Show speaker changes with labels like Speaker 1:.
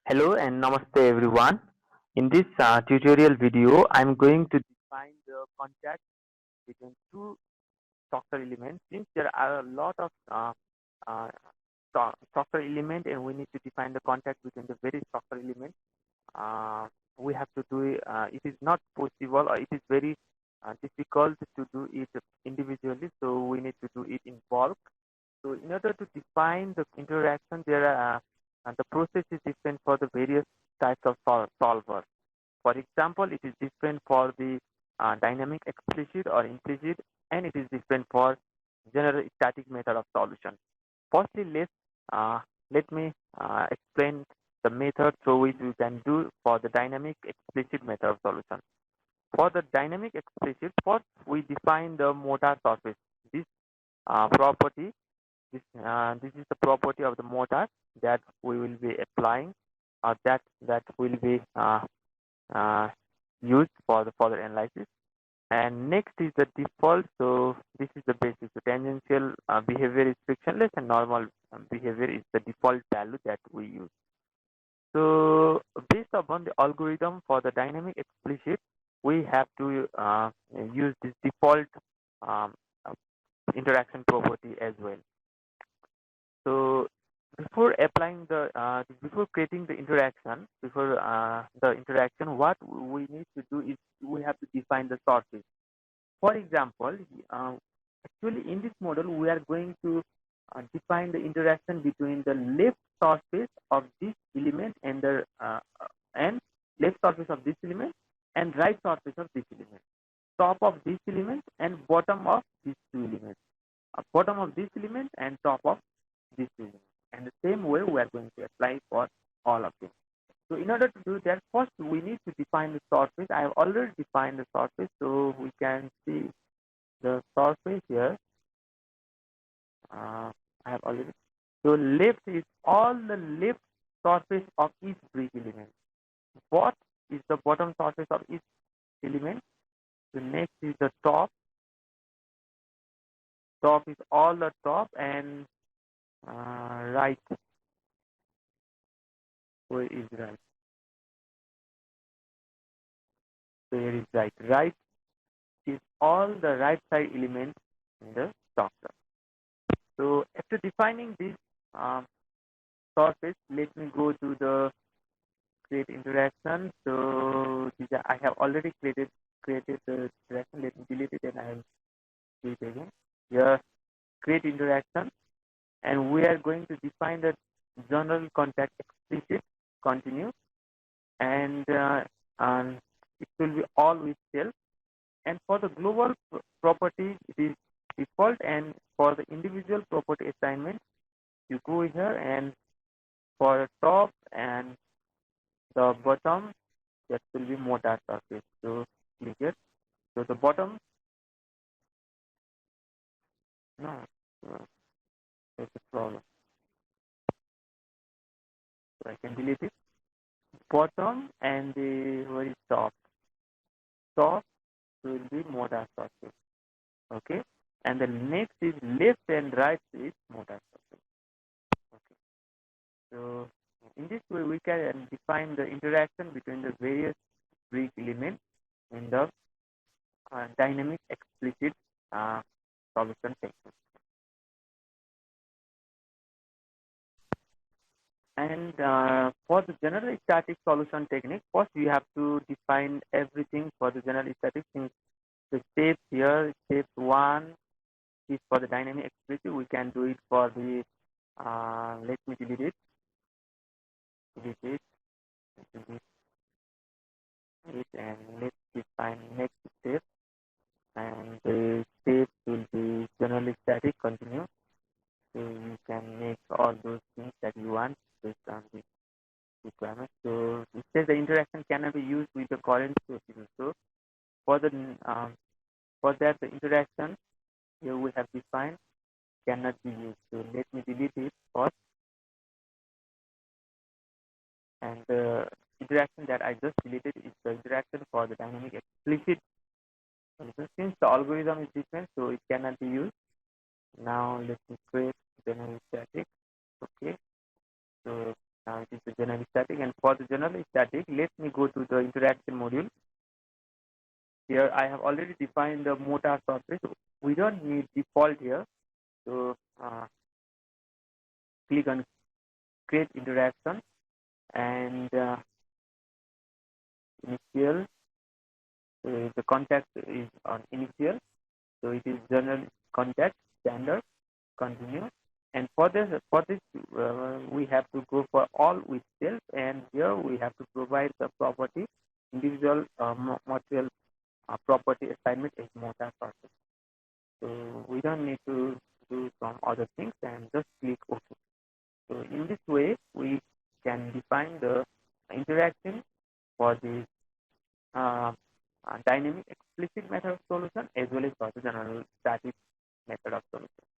Speaker 1: Hello and namaste everyone. In this tutorial video, I'm going to define the contact between two software elements. Since there are a lot of uh, software element and we need to define the contact between the various software elements, uh, we have to do it. It is not possible or it is very difficult to do it individually. So we need to do it in bulk. So in order to define the interaction, there are the process is different for the various types of solvers. For example, it is different for the dynamic explicit or implicit, and it is different for general static method of solution. Firstly, let me explain the method through which we can do for the dynamic explicit method of solution. For the dynamic explicit, first we define the motor surface. This property this is the property of the motor that we will be applying or that will be uh, used for the further analysis. And next is the default. So this is the basic. So tangential behavior is frictionless and normal behavior is the default value that we use. So based upon the algorithm for the dynamic explicit, we have to use this default um, interaction property as well. So before creating the interaction, what we need to do is we have to define the surface. For example, uh, actually in this model we are going to define the interaction between the left surface of this element and the and left surface of this element and right surface of this element, top of this element and bottom of these two elements, bottom of this element and top of this element. And the same way we are going to apply for all of them. So in order to do that, first we need to define the surface. I have already defined the surface, so we can see the surface here. I have already. So left is all the left surface of each brick element. What is the bottom surface of each element? The next is the top. Top is all the top, and right. Where is right? Where is right? Right is all the right side elements in the software. So after defining this um, surface, let me go to the create interaction. So I have already created the interaction. Let me delete it and I will do it again. Here, create interaction, and we are going to define the general contact explicit. Continue, and it will be all with self. And for the global property, it is default, and for the individual property assignment, you go here, and for top and the bottom, that will be motor surface. So click it. So the bottom, no, that's a problem. So I can delete it. Bottom and the very top. Top will be motor surface. Okay. And the next is left and right is motor surface. Okay. So in this way, we can define the interaction between the various brick elements in the dynamic explicit solution technique. And for the general static solution technique, first we have to define everything for the general static. Since the steps here, step 1 is for the dynamic explicit, we can do it for the, let me delete it, delete it, and let's define next step. And the step will be generally static, continue. So you can make all those things that you want based on the requirement. So it says the interaction cannot be used with the current procedure. So for the for that the interaction here we have defined cannot be used. So let me delete it first. And the interaction that I just deleted is the interaction for the dynamic explicit. Since the algorithm is different, so it cannot be used. Now let me create dynamic static. Okay. So It is the general static, and for the general static, let me go to the interaction module. Here I have already defined the motor surface. We don't need default here. So click on create interaction, and initial. The contact is on initial. So it is general contact, standard, continue. And for this we have to go for all with self, and here we have to provide the property individual material property assignment is motor surface. So we don't need to do some other things, and just click OK. So in this way, we can define the interaction for the uh, dynamic explicit method of solution as well as for the general static method of solution.